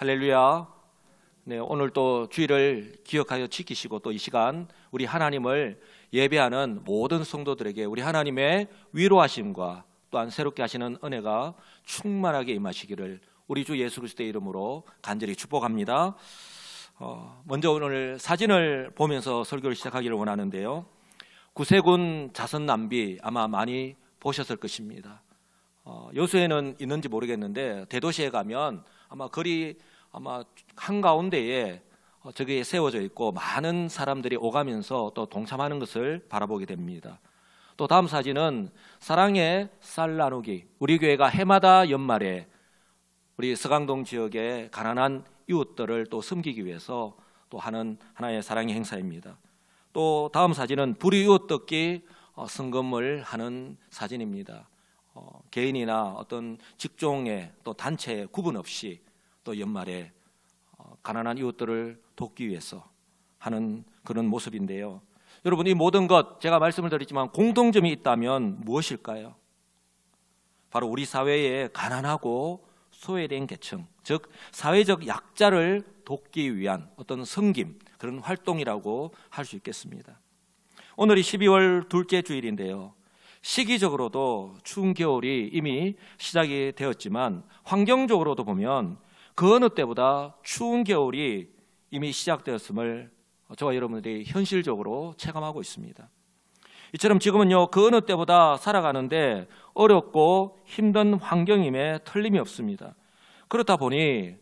할렐루야. 네, 오늘 또 주일을 기억하여 지키시고 또 이 시간 우리 하나님을 예배하는 모든 성도들에게 우리 하나님의 위로하심과 또한 새롭게 하시는 은혜가 충만하게 임하시기를 우리 주 예수 그리스도의 이름으로 간절히 축복합니다. 먼저 오늘 사진을 보면서 설교를 시작하기를 원하는데요. 구세군 자선 낭비 아마 많이 보셨을 것입니다. 여수에는 있는지 모르겠는데 대도시에 가면 아마 거리 한가운데에 저기에 세워져 있고 많은 사람들이 오가면서 또 동참하는 것을 바라보게 됩니다. 또 다음 사진은 사랑의 쌀 나누기, 우리 교회가 해마다 연말에 우리 서강동 지역의 가난한 이웃들을 또 섬기기 위해서 또 하는 하나의 사랑의 행사입니다. 또 다음 사진은 불이웃 돕기 성금을 하는 사진입니다. 개인이나 어떤 직종의 또 단체의 구분 없이 또 연말에 가난한 이웃들을 돕기 위해서 하는 그런 모습인데요. 여러분, 이 모든 것 제가 말씀을 드렸지만 공통점이 있다면 무엇일까요? 바로 우리 사회의 가난하고 소외된 계층, 즉 사회적 약자를 돕기 위한 어떤 섬김, 그런 활동이라고 할 수 있겠습니다. 오늘이 12월 둘째 주일인데요. 시기적으로도 추운 겨울이 이미 시작이 되었지만 환경적으로도 보면 그 어느 때보다 추운 겨울이 이미 시작되었음을 저와 여러분들이 현실적으로 체감하고 있습니다. 이처럼 지금은요, 그 어느 때보다 살아가는데 어렵고 힘든 환경임에 틀림이 없습니다. 그렇다 보니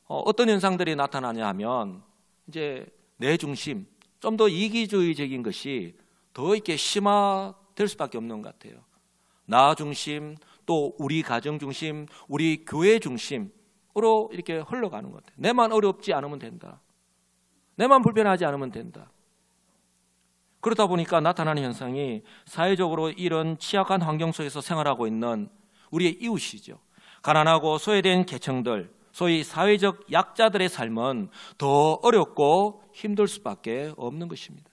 어떤 현상들이 나타나냐 하면 이제 내 중심, 좀 더 이기주의적인 것이 더 이렇게 심화될 수밖에 없는 것 같아요. 나 중심, 또 우리 가정 중심, 우리 교회 중심으로 이렇게 흘러가는 것 같아요. 내만 어렵지 않으면 된다. 내만 불편하지 않으면 된다. 그러다 보니까 나타나는 현상이 사회적으로 이런 취약한 환경 속에서 생활하고 있는 우리의 이웃이죠. 가난하고 소외된 계층들, 소위 사회적 약자들의 삶은 더 어렵고 힘들 수밖에 없는 것입니다.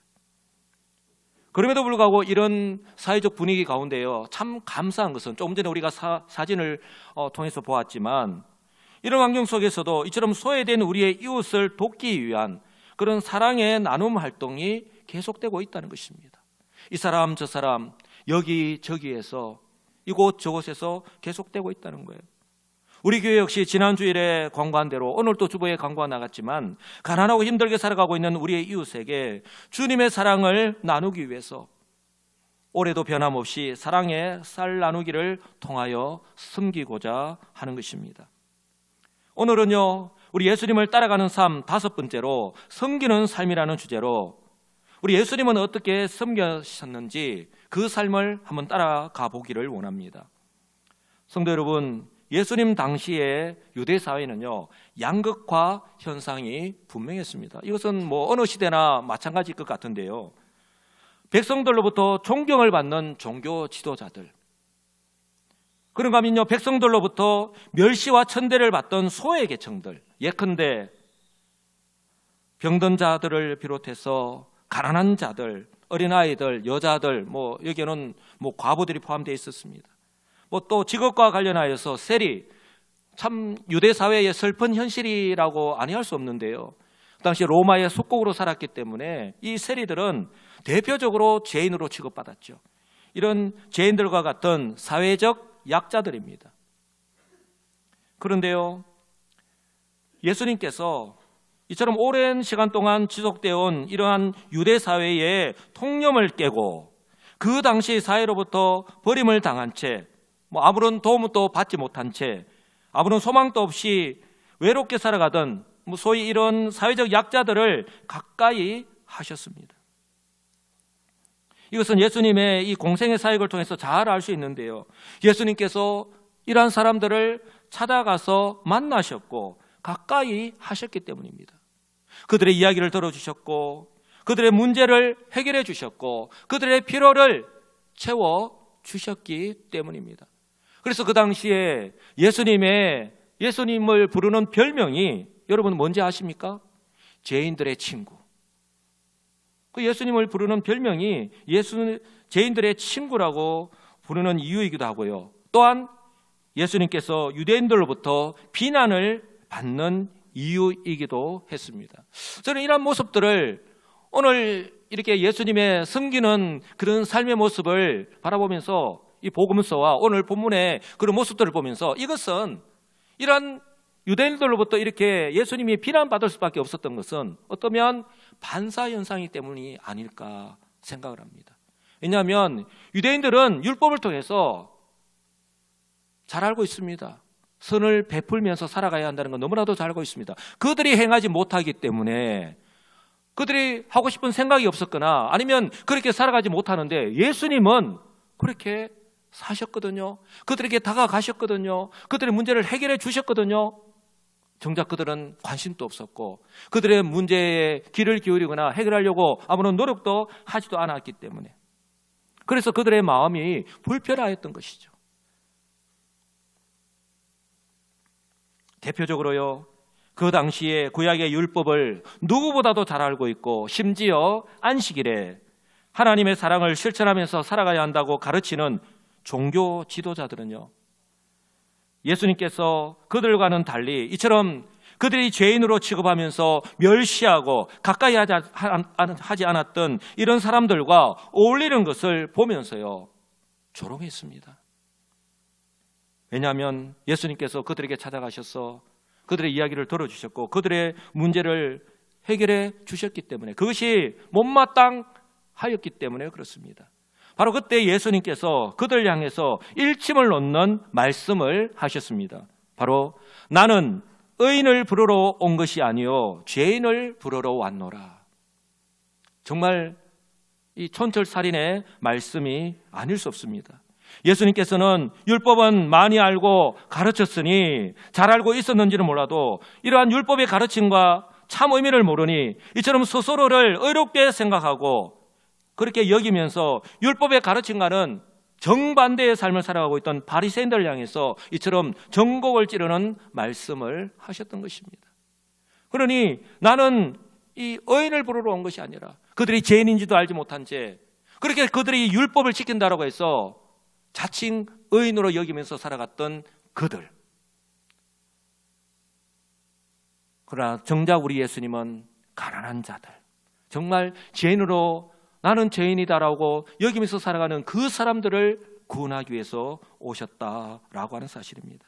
그럼에도 불구하고 이런 사회적 분위기 가운데요, 참 감사한 것은 조금 전에 우리가 사진을 통해서 보았지만 이런 환경 속에서도 이처럼 소외된 우리의 이웃을 돕기 위한 그런 사랑의 나눔 활동이 계속되고 있다는 것입니다. 이 사람 저 사람 여기저기에서 이곳 저곳에서 계속되고 있다는 거예요. 우리 교회 역시 지난 주일에 광고한 대로 오늘 또 주보에 광고가 나갔지만 가난하고 힘들게 살아가고 있는 우리의 이웃에게 주님의 사랑을 나누기 위해서 올해도 변함없이 사랑의 쌀 나누기를 통하여 섬기고자 하는 것입니다. 오늘은요, 우리 예수님을 따라가는 삶 다섯 번째로 섬기는 삶이라는 주제로 우리 예수님은 어떻게 섬기셨는지 그 삶을 한번 따라가 보기를 원합니다. 성도 여러분, 예수님 당시의 유대 사회는요, 양극화 현상이 분명했습니다. 이것은 뭐 어느 시대나 마찬가지일 것 같은데요. 백성들로부터 존경을 받는 종교 지도자들, 그런가 하면요, 백성들로부터 멸시와 천대를 받던 소외 계층들, 예컨대 병든 자들을 비롯해서 가난한 자들, 어린아이들, 여자들, 여기에는 과부들이 포함되어 있었습니다. 또 직업과 관련하여서 세리, 참 유대 사회의 슬픈 현실이라고 아니할 수 없는데요. 당시 로마의 속국으로 살았기 때문에 이 세리들은 대표적으로 죄인으로 취급받았죠. 이런 죄인들과 같은 사회적 약자들입니다. 그런데요, 예수님께서 이처럼 오랜 시간 동안 지속되어 온 이러한 유대 사회의 통념을 깨고 그 당시 사회로부터 버림을 당한 채 아무런 도움도 받지 못한 채 아무런 소망도 없이 외롭게 살아가던 소위 이런 사회적 약자들을 가까이 하셨습니다. 이것은 예수님의 이 공생의 사역을 통해서 잘 알 수 있는데요. 예수님께서 이러한 사람들을 찾아가서 만나셨고 가까이 하셨기 때문입니다. 그들의 이야기를 들어주셨고 그들의 문제를 해결해 주셨고 그들의 필요를 채워주셨기 때문입니다. 그래서 그 당시에 예수님을 부르는 별명이 여러분 뭔지 아십니까? 죄인들의 친구. 그 예수님을 부르는 별명이 죄인들의 친구라고 부르는 이유이기도 하고요. 또한 예수님께서 유대인들로부터 비난을 받는 이유이기도 했습니다. 저는 이런 모습들을 오늘 이렇게 예수님의 섬기는 그런 삶의 모습을 바라보면서 이 복음서와 오늘 본문의 그런 모습들을 보면서 이것은 이런 유대인들로부터 이렇게 예수님이 비난받을 수밖에 없었던 것은 어쩌면 반사현상이기 때문이 아닐까 생각을 합니다. 왜냐하면 유대인들은 율법을 통해서 잘 알고 있습니다. 선을 베풀면서 살아가야 한다는 건 너무나도 잘 알고 있습니다. 그들이 행하지 못하기 때문에 그들이 하고 싶은 생각이 없었거나 아니면 그렇게 살아가지 못하는데 예수님은 그렇게 사셨거든요. 그들에게 다가가셨거든요. 그들의 문제를 해결해 주셨거든요. 정작 그들은 관심도 없었고 그들의 문제에 귀를 기울이거나 해결하려고 아무런 노력도 하지도 않았기 때문에 그래서 그들의 마음이 불편하였던 것이죠. 대표적으로요, 그 당시에 구약의 율법을 누구보다도 잘 알고 있고 심지어 안식일에 하나님의 사랑을 실천하면서 살아가야 한다고 가르치는 종교 지도자들은요, 예수님께서 그들과는 달리 이처럼 그들이 죄인으로 취급하면서 멸시하고 가까이 하지 않았던 이런 사람들과 어울리는 것을 보면서요 조롱했습니다. 왜냐하면 예수님께서 그들에게 찾아가셔서 그들의 이야기를 들어주셨고 그들의 문제를 해결해 주셨기 때문에, 그것이 못마땅하였기 때문에 그렇습니다. 바로 그때 예수님께서 그들 향해서 일침을 놓는 말씀을 하셨습니다. 바로 나는 의인을 부르러 온 것이 아니요 죄인을 부르러 왔노라. 정말 이 촌철살인의 말씀이 아닐 수 없습니다. 예수님께서는 율법은 많이 알고 가르쳤으니 잘 알고 있었는지는 몰라도 이러한 율법의 가르침과 참 의미를 모르니 이처럼 스스로를 의롭게 생각하고 그렇게 여기면서 율법의 가르침과는 정반대의 삶을 살아가고 있던 바리새인들을 향해서 이처럼 전곡을 찌르는 말씀을 하셨던 것입니다. 그러니 나는 이 의인을 부르러 온 것이 아니라 그들이 죄인인지도 알지 못한 채 그렇게 그들이 율법을 지킨다라고 해서 자칭 의인으로 여기면서 살아갔던 그들. 그러나 정작 우리 예수님은 가난한 자들, 정말 죄인으로 나는 죄인이다라고 여기면서 살아가는 그 사람들을 구원하기 위해서 오셨다라고 하는 사실입니다.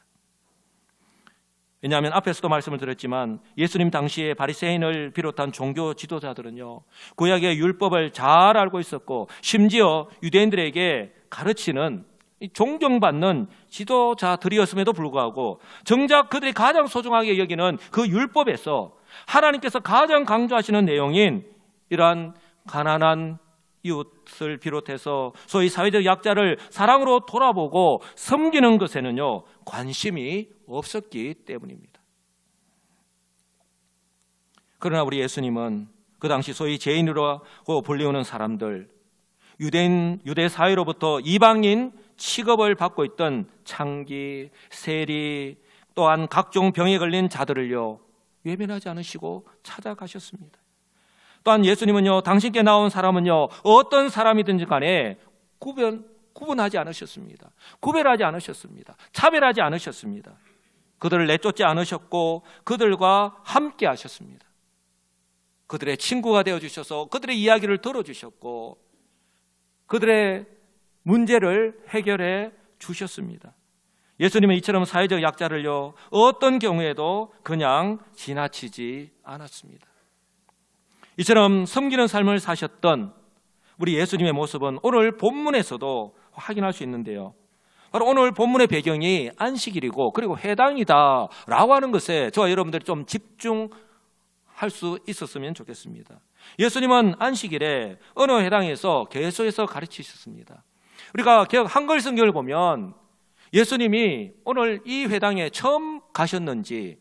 왜냐하면 앞에서도 말씀을 드렸지만 예수님 당시에 바리새인을 비롯한 종교 지도자들은요 구약의 율법을 잘 알고 있었고 심지어 유대인들에게 가르치는 존경받는 지도자들이었음에도 불구하고 정작 그들이 가장 소중하게 여기는 그 율법에서 하나님께서 가장 강조하시는 내용인 이러한 가난한 이웃을 비롯해서 소위 사회적 약자를 사랑으로 돌아보고 섬기는 것에는요 관심이 없었기 때문입니다. 그러나 우리 예수님은 그 당시 소위 죄인이라고 불리우는 사람들, 유대 사회로부터 이방인 취급을 받고 있던 창기, 세리, 또한 각종 병에 걸린 자들을요 외면하지 않으시고 찾아가셨습니다. 또한 예수님은요 당신께 나온 사람은요 어떤 사람이든지 간에 구분하지 않으셨습니다. 구별하지 않으셨습니다. 차별하지 않으셨습니다. 그들을 내쫓지 않으셨고 그들과 함께 하셨습니다. 그들의 친구가 되어주셔서 그들의 이야기를 들어주셨고 그들의 문제를 해결해 주셨습니다. 예수님은 이처럼 사회적 약자를요 어떤 경우에도 그냥 지나치지 않았습니다. 이처럼 섬기는 삶을 사셨던 우리 예수님의 모습은 오늘 본문에서도 확인할 수 있는데요, 바로 오늘 본문의 배경이 안식일이고 그리고 회당이다라고 하는 것에 저와 여러분들이 좀 집중할 수 있었으면 좋겠습니다. 예수님은 안식일에 어느 회당에서 계속해서 가르치셨습니다. 우리가 개역 한글 성경을 보면 예수님이 오늘 이 회당에 처음 가셨는지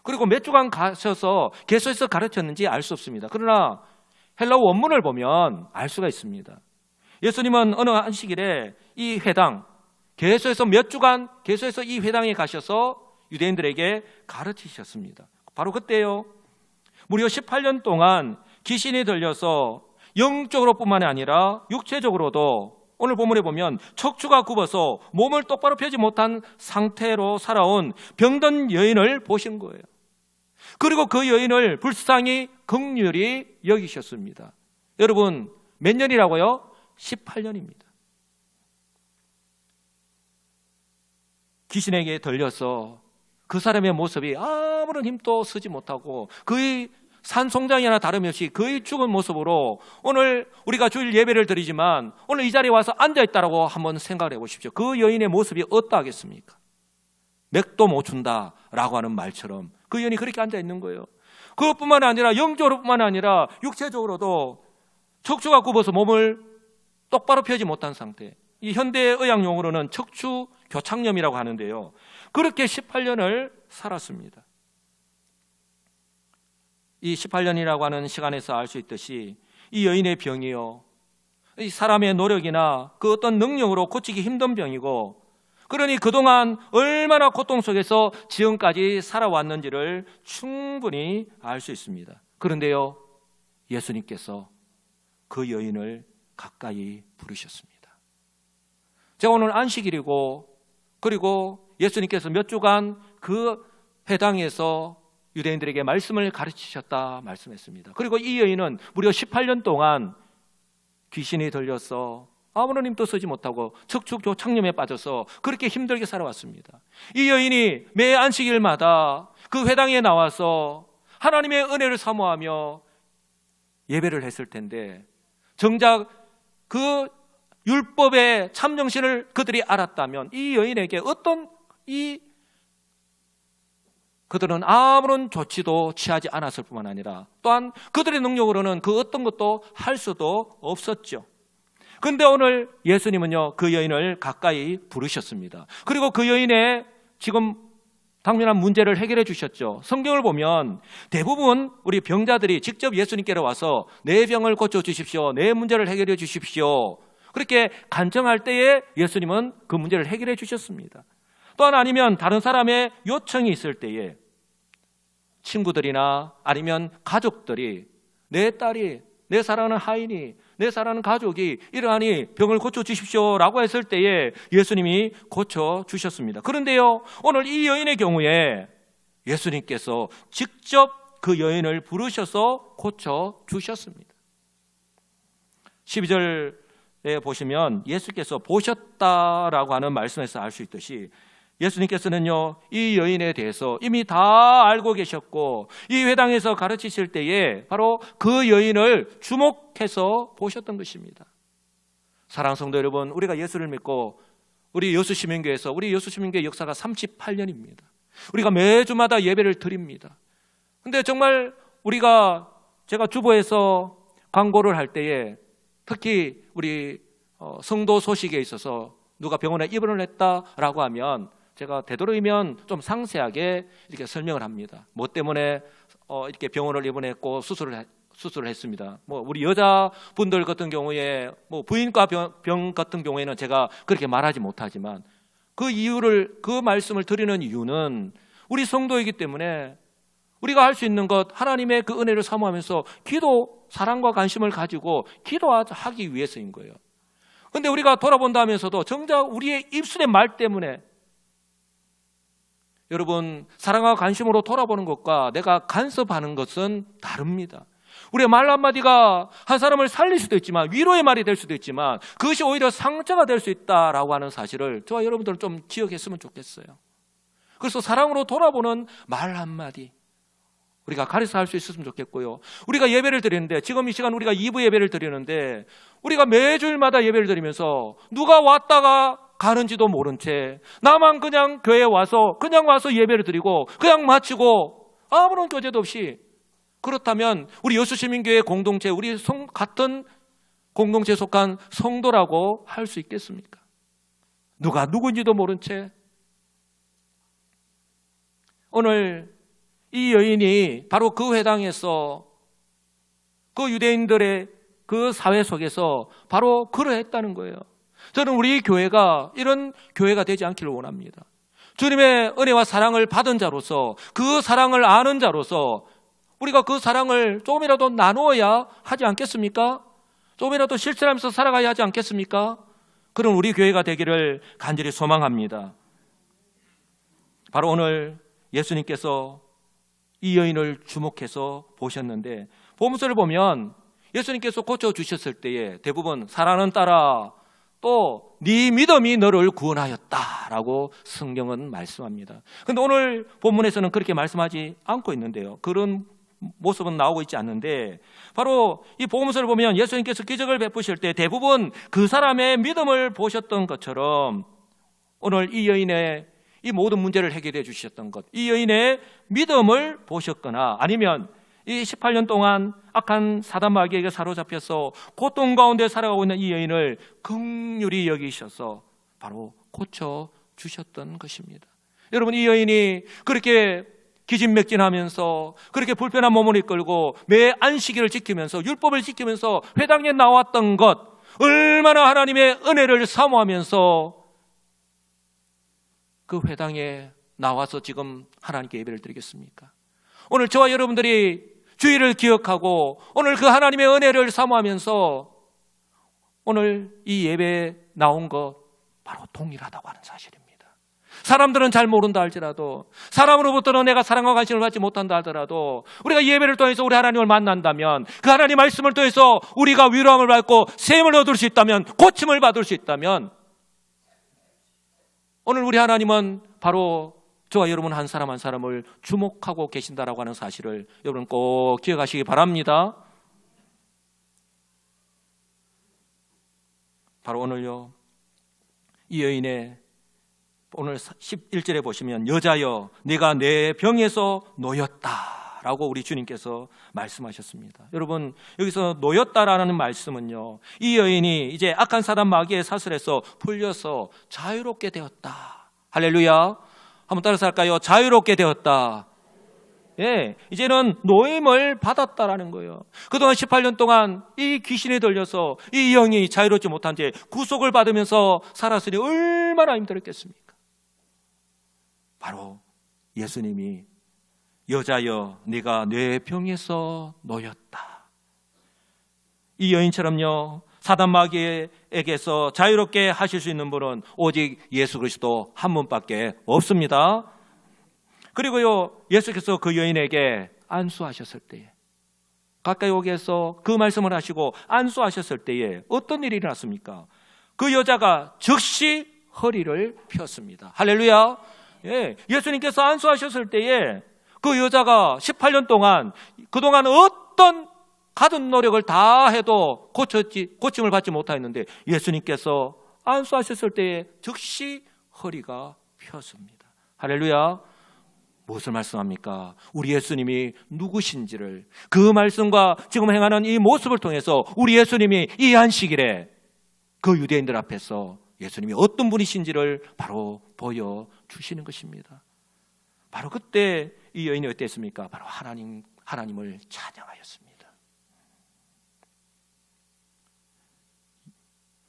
그리고 몇 주간 가셔서 계속해서 가르쳤는지 알 수 없습니다. 그러나 헬라어 원문을 보면 알 수가 있습니다. 예수님은 어느 안식일에 이 회당 계속해서 몇 주간 계속해서 이 회당에 가셔서 유대인들에게 가르치셨습니다. 바로 그때요 무려 18년 동안 귀신이 들려서 영적으로 뿐만 아니라 육체적으로도 오늘 본문에 보면 척추가 굽어서 몸을 똑바로 펴지 못한 상태로 살아온 병든 여인을 보신 거예요. 그리고 그 여인을 불쌍히 긍휼히 여기셨습니다. 여러분, 몇 년이라고요? 18년입니다. 귀신에게 들려서 그 사람의 모습이 아무런 힘도 쓰지 못하고 거의 산송장이나 다름없이 거의 죽은 모습으로 오늘 우리가 주일 예배를 드리지만 오늘 이 자리에 와서 앉아있다라고 한번 생각을 해보십시오. 그 여인의 모습이 어떠하겠습니까? 맥도 못 춘다라고 하는 말처럼 그 여인이 그렇게 앉아있는 거예요. 그것뿐만 아니라 영적으로뿐만 아니라 육체적으로도 척추가 굽어서 몸을 똑바로 펴지 못한 상태, 이 현대의학 용어로는 척추 교착염이라고 하는데요, 그렇게 18년을 살았습니다. 이 18년이라고 하는 시간에서 알 수 있듯이 이 여인의 병이요, 이 사람의 노력이나 그 어떤 능력으로 고치기 힘든 병이고, 그러니 그동안 얼마나 고통 속에서 지금까지 살아왔는지를 충분히 알 수 있습니다. 그런데요, 예수님께서 그 여인을 가까이 부르셨습니다. 제가 오늘 안식일이고, 그리고 예수님께서 몇 주간 그 회당에서 유대인들에게 말씀을 가르치셨다 말씀했습니다. 그리고 이 여인은 무려 18년 동안 귀신이 들려서 아무런 힘도 쓰지 못하고 척추교착염에 빠져서 그렇게 힘들게 살아왔습니다. 이 여인이 매 안식일마다 그 회당에 나와서 하나님의 은혜를 사모하며 예배를 했을 텐데, 정작 그 율법의 참정신을 그들이 알았다면 이 여인에게 그들은 아무런 조치도 취하지 않았을 뿐만 아니라 또한 그들의 능력으로는 그 어떤 것도 할 수도 없었죠. 그런데 오늘 예수님은요, 그 여인을 가까이 부르셨습니다. 그리고 그 여인의 지금 당면한 문제를 해결해 주셨죠. 성경을 보면 대부분 우리 병자들이 직접 예수님께로 와서 내 병을 고쳐주십시오, 내 문제를 해결해 주십시오, 그렇게 간청할 때에 예수님은 그 문제를 해결해 주셨습니다. 또한 아니면 다른 사람의 요청이 있을 때에 친구들이나 아니면 가족들이, 내 딸이, 내 사랑하는 하인이, 내 사랑하는 가족이 이러하니 병을 고쳐주십시오라고 했을 때에 예수님이 고쳐주셨습니다. 그런데요, 오늘 이 여인의 경우에 예수님께서 직접 그 여인을 부르셔서 고쳐주셨습니다. 12절에 보시면 예수께서 보셨다라고 하는 말씀에서 알 수 있듯이 예수님께서는요, 이 여인에 대해서 이미 다 알고 계셨고 이 회당에서 가르치실 때에 바로 그 여인을 주목해서 보셨던 것입니다. 사랑하는 성도 여러분, 우리가 예수를 믿고 우리 여수시민교회에서, 우리 여수시민교회 역사가 38년입니다. 우리가 매주마다 예배를 드립니다. 근데 정말 제가 주보에서 광고를 할 때에 특히 우리 성도 소식에 있어서 누가 병원에 입원을 했다라고 하면 제가 되도록이면 좀 상세하게 이렇게 설명을 합니다. 뭐 때문에 이렇게 병원을 입원했고 수술을 했습니다. 뭐 우리 여자분들 같은 경우에 뭐 부인과 병 같은 경우에는 제가 그렇게 말하지 못하지만 그 말씀을 드리는 이유는 우리 성도이기 때문에 우리가 할 수 있는 것, 하나님의 그 은혜를 사모하면서 기도, 사랑과 관심을 가지고 기도하기 위해서인 거예요. 그런데 우리가 돌아본다 하면서도 정작 우리의 입술의 말 때문에, 여러분, 사랑과 관심으로 돌아보는 것과 내가 간섭하는 것은 다릅니다. 우리의 말 한마디가 한 사람을 살릴 수도 있지만, 위로의 말이 될 수도 있지만, 그것이 오히려 상처가 될 수 있다라고 하는 사실을 저와 여러분들은 좀 기억했으면 좋겠어요. 그래서 사랑으로 돌아보는 말 한마디 우리가 가르쳐 할 수 있었으면 좋겠고요. 우리가 예배를 드리는데, 지금 이 시간 우리가 2부 예배를 드리는데, 우리가 매주일마다 예배를 드리면서 누가 왔다가 가는지도 모른 채 나만 그냥 교회에 와서 예배를 드리고 그냥 마치고 아무런 교제도 없이, 그렇다면 우리 여수시민교회 공동체, 우리 같은 공동체에 속한 성도라고 할 수 있겠습니까? 누가 누군지도 모른 채. 오늘 이 여인이 바로 그 회당에서 그 유대인들의 그 사회 속에서 바로 그러했다는 거예요. 저는 우리 교회가 이런 교회가 되지 않기를 원합니다. 주님의 은혜와 사랑을 받은 자로서, 그 사랑을 아는 자로서 우리가 그 사랑을 조금이라도 나누어야 하지 않겠습니까? 조금이라도 실천하면서 살아가야 하지 않겠습니까? 그런 우리 교회가 되기를 간절히 소망합니다. 바로 오늘 예수님께서 이 여인을 주목해서 보셨는데, 보험서를 보면 예수님께서 고쳐주셨을 때에 대부분 사랑하는 딸아, 또 네 믿음이 너를 구원하였다라고 성경은 말씀합니다. 그런데 오늘 본문에서는 그렇게 말씀하지 않고 있는데요, 그런 모습은 나오고 있지 않는데, 바로 이 복음서를 보면 예수님께서 기적을 베푸실 때 대부분 그 사람의 믿음을 보셨던 것처럼 오늘 이 여인의 이 모든 문제를 해결해 주셨던 것, 이 여인의 믿음을 보셨거나, 아니면 이 18년 동안 악한 사단 마귀에게 사로잡혀서 고통 가운데 살아가고 있는 이 여인을 긍휼히 여기셔서 바로 고쳐주셨던 것입니다. 여러분, 이 여인이 그렇게 기진맥진하면서 그렇게 불편한 몸을 이끌고 매 안식일을 지키면서 율법을 지키면서 회당에 나왔던 것, 얼마나 하나님의 은혜를 사모하면서 그 회당에 나와서 지금 하나님께 예배를 드리겠습니까? 오늘 저와 여러분들이 주의를 기억하고 오늘 그 하나님의 은혜를 사모하면서 오늘 이 예배에 나온 것 바로 동일하다고 하는 사실입니다. 사람들은 잘 모른다 할지라도, 사람으로부터는 내가 사랑과 관심을 받지 못한다 하더라도, 우리가 예배를 통해서 우리 하나님을 만난다면, 그 하나님 말씀을 통해서 우리가 위로함을 받고 셈을 얻을 수 있다면, 고침을 받을 수 있다면, 오늘 우리 하나님은 바로 저와 여러분 한 사람 한 사람을 주목하고 계신다라고 하는 사실을 여러분 꼭 기억하시기 바랍니다. 바로 오늘요, 이 여인의 오늘 11절에 보시면 여자여 네가 내 병에서 놓였다라고 우리 주님께서 말씀하셨습니다. 여러분, 여기서 놓였다라는 말씀은요, 이 여인이 이제 악한 사단 마귀의 사슬에서 풀려서 자유롭게 되었다. 할렐루야. 한번 따라서 할까요? 자유롭게 되었다. 예, 이제는 노임을 받았다라는 거예요. 그동안 18년 동안 이 귀신에 들려서 이 영이 자유롭지 못한 채 구속을 받으면서 살았으니 얼마나 힘들었겠습니까? 바로 예수님이 여자여 네가 내 병에서 놓였다. 이 여인처럼요, 사단 마귀에게서 자유롭게 하실 수 있는 분은 오직 예수 그리스도 한 분밖에 없습니다. 그리고요, 예수께서 그 여인에게 안수하셨을 때에, 가까이 오게 해서 그 말씀을 하시고 안수하셨을 때에 어떤 일이 일어났습니까? 그 여자가 즉시 허리를 폈습니다. 할렐루야. 예, 예수님께서 안수하셨을 때에 그 여자가 18년 동안 그동안 어떤 가든 노력을 다 해도 고침을 받지 못하였는데, 예수님께서 안수하셨을 때에 즉시 허리가 폈습니다. 할렐루야. 무엇을 말씀합니까? 우리 예수님이 누구신지를, 그 말씀과 지금 행하는 이 모습을 통해서 우리 예수님이 이 안식일에 그 유대인들 앞에서 예수님이 어떤 분이신지를 바로 보여주시는 것입니다. 바로 그때 이 여인이 어땠습니까? 바로 하나님을 찬양하였습니다.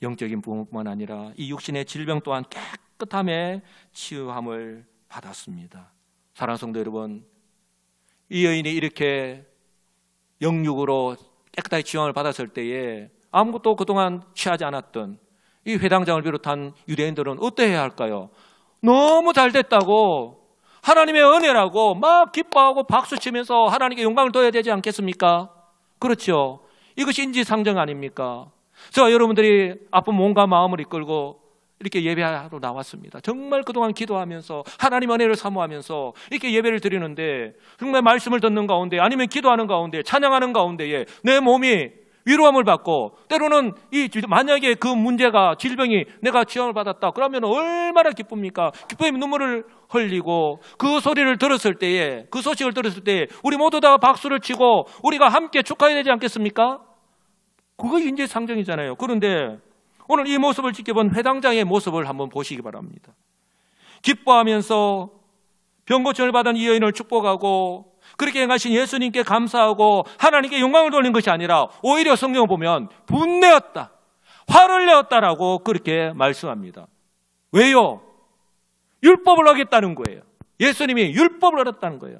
영적인 부흥뿐만 아니라 이 육신의 질병 또한 깨끗함에 치유함을 받았습니다. 사랑하는 성도 여러분, 이 여인이 이렇게 영육으로 깨끗하게 치유함을 받았을 때에 아무것도 그동안 취하지 않았던 이 회당장을 비롯한 유대인들은 어떠해야 할까요? 너무 잘 됐다고, 하나님의 은혜라고 막 기뻐하고 박수치면서 하나님께 영광을 둬야 되지 않겠습니까? 그렇죠. 이것이 인지상정 아닙니까? 저와 여러분들이 아픈 몸과 마음을 이끌고 이렇게 예배하러 나왔습니다. 정말 그동안 기도하면서 하나님 은혜를 사모하면서 이렇게 예배를 드리는데, 정말 말씀을 듣는 가운데 아니면 기도하는 가운데 찬양하는 가운데에 내 몸이 위로함을 받고, 때로는 만약에 그 문제가, 질병이 내가 치유함을 받았다 그러면 얼마나 기쁩니까? 기쁨의 눈물을 흘리고 그 소리를 들었을 때에, 그 소식을 들었을 때에 우리 모두 다 박수를 치고 우리가 함께 축하해야 되지 않겠습니까? 그거 인지상정이잖아요. 그런데 오늘 이 모습을 지켜본 회당장의 모습을 한번 보시기 바랍니다. 기뻐하면서 병고침을 받은 이 여인을 축복하고 그렇게 행하신 예수님께 감사하고 하나님께 영광을 돌린 것이 아니라 오히려 성경을 보면 분내었다, 화를 내었다라고 그렇게 말씀합니다. 왜요? 율법을 어겼다는 거예요. 예수님이 율법을 어겼다는 거예요.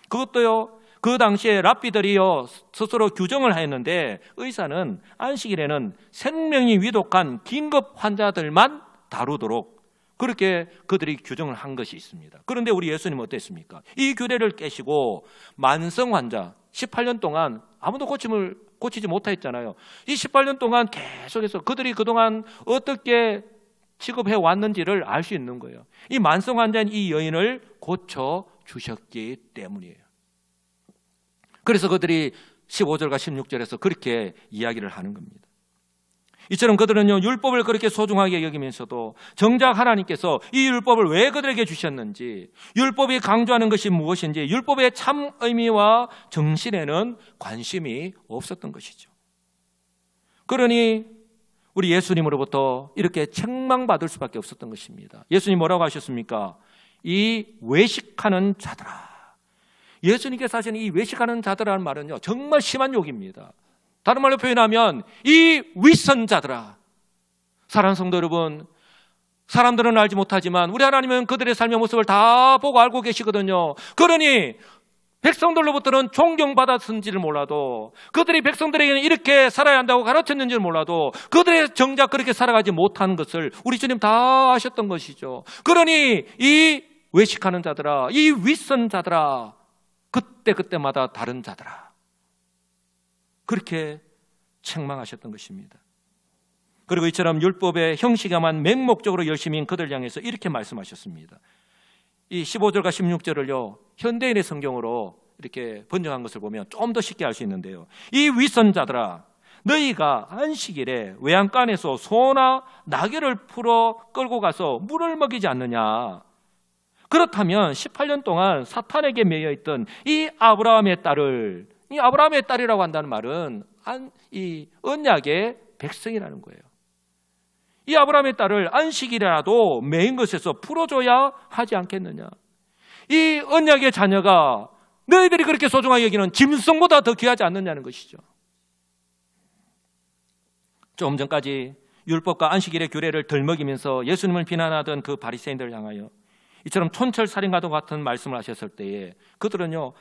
그것도요, 그 당시에 랍비들이요 스스로 규정을 했는데, 의사는 안식일에는 생명이 위독한 긴급 환자들만 다루도록, 그렇게 그들이 규정을 한 것이 있습니다. 그런데 우리 예수님은 어땠습니까? 이 규례를 깨시고 만성 환자 18년 동안 아무도 고치지 못했잖아요. 이 18년 동안 계속해서 그들이 그동안 어떻게 취급해 왔는지를 알 수 있는 거예요. 이 만성 환자인 이 여인을 고쳐 주셨기 때문이에요. 그래서 그들이 15절과 16절에서 그렇게 이야기를 하는 겁니다. 이처럼 그들은요, 율법을 그렇게 소중하게 여기면서도 정작 하나님께서 이 율법을 왜 그들에게 주셨는지, 율법이 강조하는 것이 무엇인지, 율법의 참 의미와 정신에는 관심이 없었던 것이죠. 그러니 우리 예수님으로부터 이렇게 책망받을 수밖에 없었던 것입니다. 예수님 뭐라고 하셨습니까? 이 외식하는 자들아. 예수님께서 하시는 이 외식하는 자들아라는 말은요, 정말 심한 욕입니다. 다른 말로 표현하면 이 윗선자들아. 사랑하는 성도 여러분, 사람들은 알지 못하지만 우리 하나님은 그들의 삶의 모습을 다 보고 알고 계시거든요. 그러니 백성들로부터는 존경받았는지를 몰라도, 그들이 백성들에게는 이렇게 살아야 한다고 가르쳤는지를 몰라도 그들의 정작 그렇게 살아가지 못한 것을 우리 주님 다 아셨던 것이죠. 그러니 이 외식하는 자들아, 이 윗선자들아, 그때마다 다른 자들아, 그렇게 책망하셨던 것입니다. 그리고 이처럼 율법의 형식에만 맹목적으로 열심인 그들 향해서 이렇게 말씀하셨습니다. 이 15절과 16절을요, 현대인의 성경으로 이렇게 번역한 것을 보면 좀 더 쉽게 알 수 있는데요. 이 윗선자들아, 너희가 안식일에 외양간에서 소나 나귀를 풀어 끌고 가서 물을 먹이지 않느냐? 그렇다면 18년 동안 사탄에게 매여있던 이 아브라함의 딸을, 이 아브라함의 딸이라고 한다는 말은 이 언약의 백성이라는 거예요. 이 아브라함의 딸을 안식일이라도 매인 것에서 풀어줘야 하지 않겠느냐? 이 언약의 자녀가 너희들이 그렇게 소중하게 여기는 짐승보다 더 귀하지 않느냐는 것이죠. 조금 전까지 율법과 안식일의 규례를 덜 먹이면서 예수님을 비난하던 그 바리새인들을 향하여 이처럼 촌철살인과도 같은 말씀을 하셨을 때에 그들은요,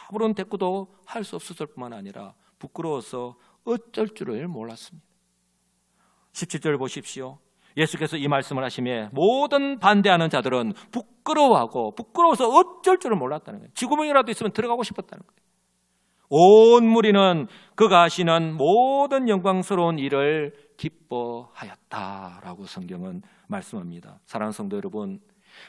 아무런 대꾸도 할 수 없었을 뿐만 아니라 부끄러워서 어쩔 줄을 몰랐습니다. 17절 보십시오. 예수께서 이 말씀을 하시며 모든 반대하는 자들은 부끄러워서 어쩔 줄을 몰랐다는 거예요. 쥐구멍이라도 있으면 들어가고 싶었다는 거예요. 온 무리는 그가 하시는 모든 영광스러운 일을 기뻐하였다라고 성경은 말씀합니다. 사랑하는 성도 여러분,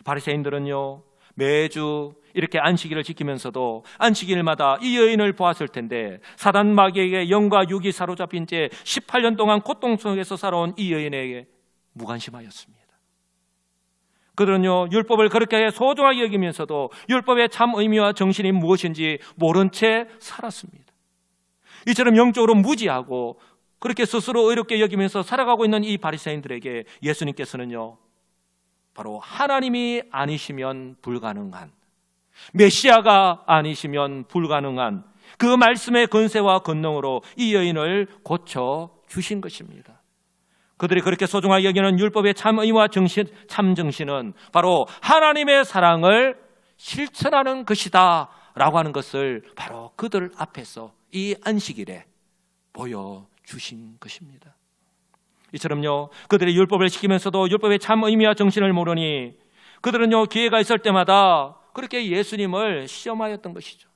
바리새인들은요, 매주 이렇게 안식일을 지키면서도 안식일마다 이 여인을 보았을 텐데 사단 마귀에게 영과 육이 사로잡힌 채 18년 동안 고통 속에서 살아온 이 여인에게 무관심하였습니다. 그들은요, 율법을 그렇게 소중하게 여기면서도 율법의 참 의미와 정신이 무엇인지 모른 채 살았습니다. 이처럼 영적으로 무지하고 그렇게 스스로 의롭게 여기면서 살아가고 있는 이 바리새인들에게 예수님께서는요, 바로 하나님이 아니시면 불가능한, 메시아가 아니시면 불가능한 그 말씀의 권세와 권능으로 이 여인을 고쳐 주신 것입니다. 그들이 그렇게 소중하게 여기는 율법의 참 의와 정신, 참 정신은 바로 하나님의 사랑을 실천하는 것이다 라고 하는 것을 바로 그들 앞에서 이 안식일에 보여주신 것입니다. 이처럼요, 그들이 율법을 지키면서도 율법의 참 의미와 정신을 모르니 그들은요, 기회가 있을 때마다 그렇게 예수님을 시험하였던 것이죠.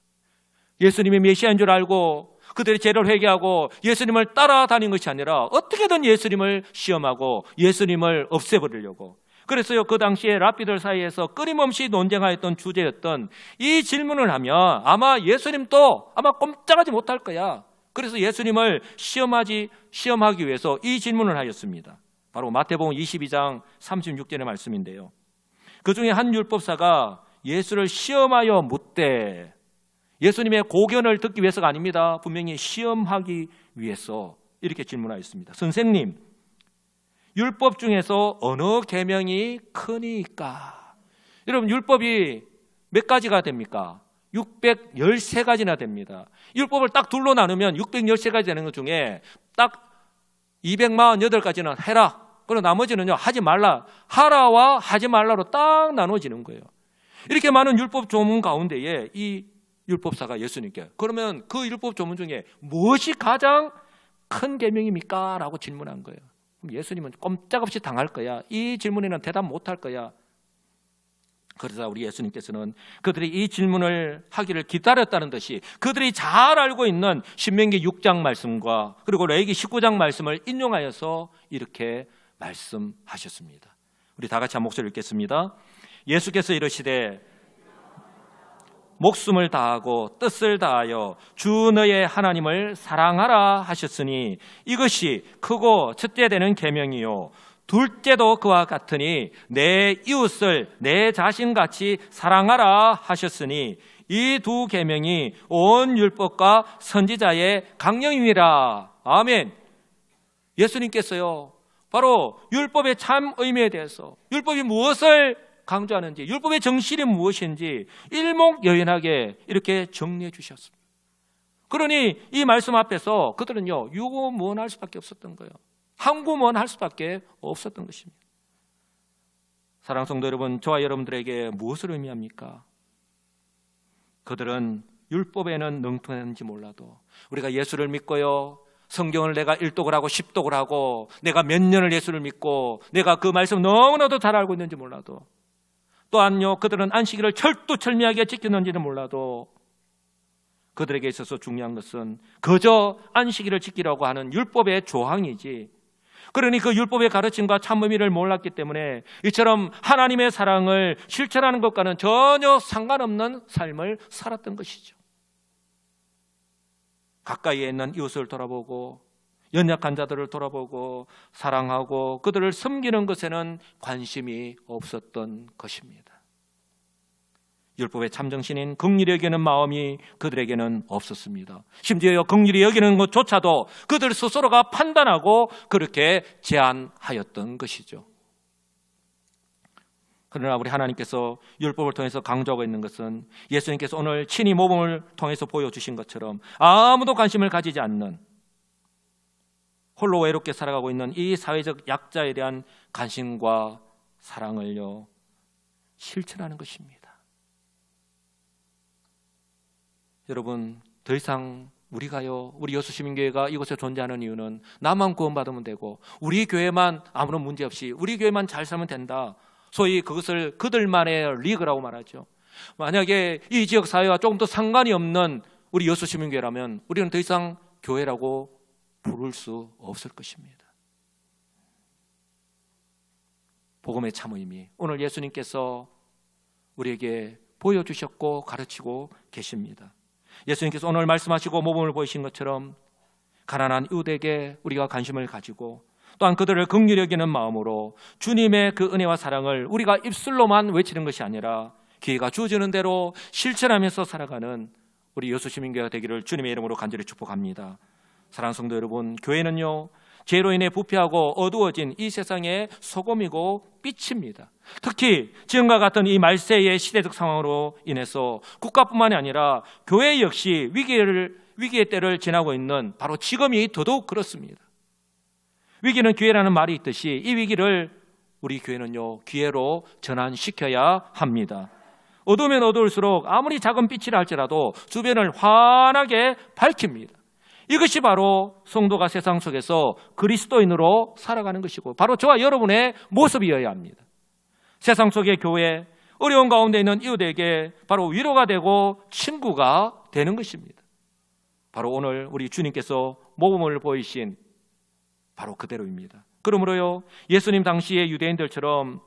예수님이 메시아인 줄 알고 그들의 죄를 회개하고 예수님을 따라다닌 것이 아니라 어떻게든 예수님을 시험하고 예수님을 없애버리려고. 그래서요, 그 당시에 랍비들 사이에서 끊임없이 논쟁하였던 주제였던 이 질문을 하면 아마 예수님도 아마 꼼짝하지 못할 거야. 그래서 예수님을 시험하기 위해서 이 질문을 하였습니다. 바로 마태복음 22장 36절의 말씀인데요. 그 중에 한 율법사가 예수를 시험하여 묻되, 예수님의 고견을 듣기 위해서가 아닙니다. 분명히 시험하기 위해서 이렇게 질문하였습니다. 선생님, 율법 중에서 어느 계명이 크니까? 여러분, 율법이 몇 가지가 됩니까? 613가지나 됩니다. 율법을 딱 둘로 나누면 613가지 되는 것 중에 딱 248가지는 해라. 그리고 나머지는요, 하지 말라. 하라와 하지 말라로 딱 나눠지는 거예요. 이렇게 많은 율법 조문 가운데에 이 율법사가 예수님께, 그러면 그 율법 조문 중에 무엇이 가장 큰 계명입니까? 라고 질문한 거예요. 그럼 예수님은 꼼짝없이 당할 거야. 이 질문에는 대답 못할 거야. 그러자 우리 예수님께서는 그들이 이 질문을 하기를 기다렸다는 듯이 그들이 잘 알고 있는 신명기 6장 말씀과 그리고 레위기 19장 말씀을 인용하여서 이렇게 말씀하셨습니다. 우리 다 같이 한 목소리 읽겠습니다. 예수께서 이르시되 목숨을 다하고 뜻을 다하여 주 너의 하나님을 사랑하라 하셨으니 이것이 크고 첫째 되는 계명이요 둘째도 그와 같으니 내 이웃을 내 자신같이 사랑하라 하셨으니 이 두 계명이 온 율법과 선지자의 강령이니라. 아멘. 예수님께서요 바로 율법의 참 의미에 대해서 율법이 무엇을 강조하는지 율법의 정신이 무엇인지 일목요연하게 이렇게 정리해 주셨습니다. 그러니 이 말씀 앞에서 그들은요 유무원할 수밖에 없었던 거예요. 항구무원할 수밖에 없었던 것입니다. 사랑하는 성도 여러분, 저와 여러분들에게 무엇을 의미합니까? 그들은 율법에는 능통했는지 몰라도 우리가 예수를 믿고요 성경을 내가 1독을 하고 10독을 하고 내가 몇 년을 예수를 믿고 내가 그 말씀 너무나도 잘 알고 있는지 몰라도 또한요 그들은 안식일을 철두철미하게 지켰는지는 몰라도 그들에게 있어서 중요한 것은 그저 안식일을 지키라고 하는 율법의 조항이지, 그러니 그 율법의 가르침과 참 의미를 몰랐기 때문에 이처럼 하나님의 사랑을 실천하는 것과는 전혀 상관없는 삶을 살았던 것이죠. 가까이에 있는 이웃을 돌아보고 연약한 자들을 돌아보고 사랑하고 그들을 섬기는 것에는 관심이 없었던 것입니다. 율법의 참정신인 긍휼히 여기는 마음이 그들에게는 없었습니다. 심지어 긍휼히 여기는 것조차도 그들 스스로가 판단하고 그렇게 제한하였던 것이죠. 그러나 우리 하나님께서 율법을 통해서 강조하고 있는 것은 예수님께서 오늘 친히 모범을 통해서 보여주신 것처럼 아무도 관심을 가지지 않는 홀로 외롭게 살아가고 있는 이 사회적 약자에 대한 관심과 사랑을요 실천하는 것입니다. 여러분, 더 이상 우리가요 우리 여수시민교회가 이곳에 존재하는 이유는 나만 구원받으면 되고 우리 교회만 아무런 문제 없이 우리 교회만 잘 살면 된다, 소위 그것을 그들만의 리그라고 말하죠. 만약에 이 지역 사회와 조금 더 상관이 없는 우리 여수시민교회라면 우리는 더 이상 교회라고 부를 수 없을 것입니다. 복음의 참 의미, 오늘 예수님께서 우리에게 보여주셨고 가르치고 계십니다. 예수님께서 오늘 말씀하시고 모범을 보이신 것처럼 가난한 이웃에게 우리가 관심을 가지고 또한 그들을 긍휼히 여기는 마음으로 주님의 그 은혜와 사랑을 우리가 입술로만 외치는 것이 아니라 기회가 주어지는 대로 실천하면서 살아가는 우리 여수시민교회가 되기를 주님의 이름으로 간절히 축복합니다. 사랑하는 성도 여러분, 교회는요 죄로 인해 부패하고 어두워진 이 세상의 소금이고 빛입니다. 특히 지금과 같은 이 말세의 시대적 상황으로 인해서 국가뿐만이 아니라 교회 역시 위기의 때를 지나고 있는 바로 지금이 더더욱 그렇습니다. 위기는 기회라는 말이 있듯이 이 위기를 우리 교회는요 기회로 전환시켜야 합니다. 어두우면 어두울수록 아무리 작은 빛이라 할지라도 주변을 환하게 밝힙니다. 이것이 바로 성도가 세상 속에서 그리스도인으로 살아가는 것이고 바로 저와 여러분의 모습이어야 합니다. 세상 속의 교회, 어려운 가운데 있는 이웃에게 바로 위로가 되고 친구가 되는 것입니다. 바로 오늘 우리 주님께서 모범을 보이신 바로 그대로입니다. 그러므로요 예수님 당시의 유대인들처럼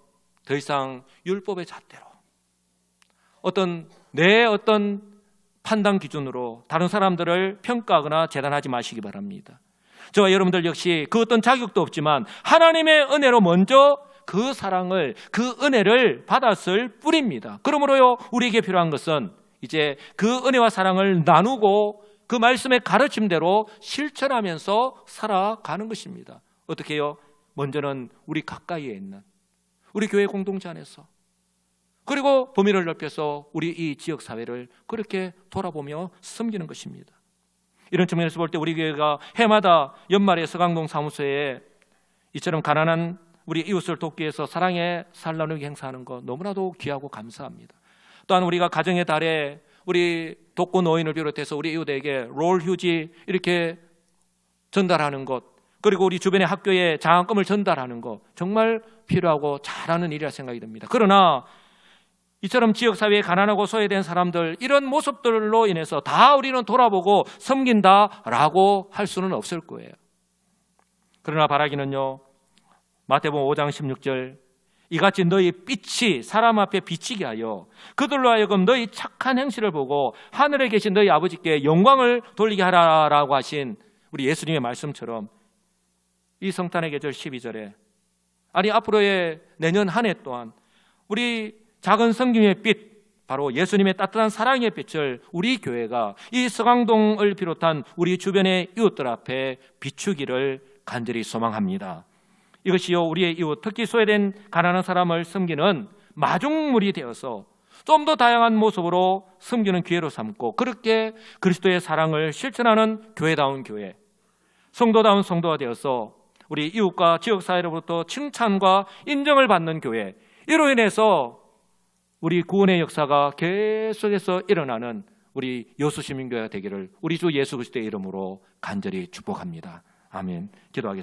더 이상 율법의 잣대로 어떤 판단 기준으로 다른 사람들을 평가하거나 재단하지 마시기 바랍니다. 저와 여러분들 역시 그 어떤 자격도 없지만 하나님의 은혜로 먼저 그 사랑을, 그 은혜를 받았을 뿐입니다. 그러므로요 우리에게 필요한 것은 이제 그 은혜와 사랑을 나누고 그 말씀의 가르침대로 실천하면서 살아가는 것입니다. 어떻게 해요? 먼저는 우리 가까이에 있는 우리 교회 공동체 안에서, 그리고 범위를 넓혀서 우리 이 지역 사회를 그렇게 돌아보며 섬기는 것입니다. 이런 측면에서 볼 때 우리 교회가 해마다 연말에 서강동 사무소에 이처럼 가난한 우리 이웃을 돕기 위해서 사랑의 살 나누기 행사하는 것 너무나도 귀하고 감사합니다. 또한 우리가 가정의 달에 우리 독거 노인을 비롯해서 우리 이웃에게 롤 휴지 이렇게 전달하는 것, 그리고 우리 주변의 학교에 장학금을 전달하는 거 정말 필요하고 잘하는 일이라 생각이 듭니다. 그러나 이처럼 지역사회에 가난하고 소외된 사람들, 이런 모습들로 인해서 다 우리는 돌아보고 섬긴다라고 할 수는 없을 거예요. 그러나 바라기는요, 마태복음 5장 16절, 이같이 너희 빛이 사람 앞에 비치게 하여 그들로 하여금 너희 착한 행실을 보고 하늘에 계신 너희 아버지께 영광을 돌리게 하라라고 하신 우리 예수님의 말씀처럼 이 성탄의 계절 12절에, 아니 앞으로의 내년 한 해 동안 우리 작은 성김의 빛, 바로 예수님의 따뜻한 사랑의 빛을 우리 교회가 이 서강동을 비롯한 우리 주변의 이웃들 앞에 비추기를 간절히 소망합니다. 이것이요, 우리의 이웃, 특히 소외된 가난한 사람을 섬기는 마중물이 되어서 좀 더 다양한 모습으로 섬기는 기회로 삼고, 그렇게 그리스도의 사랑을 실천하는 교회다운 교회, 성도다운 성도가 되어서 우리 이웃과 지역사회로부터 칭찬과 인정을 받는 교회, 이로 인해서 우리 구원의 역사가 계속해서 일어나는 우리 여수시민교회가 되기를 우리 주 예수 그리스도의 이름으로 간절히 축복합니다. 아멘. 기도하겠습니다.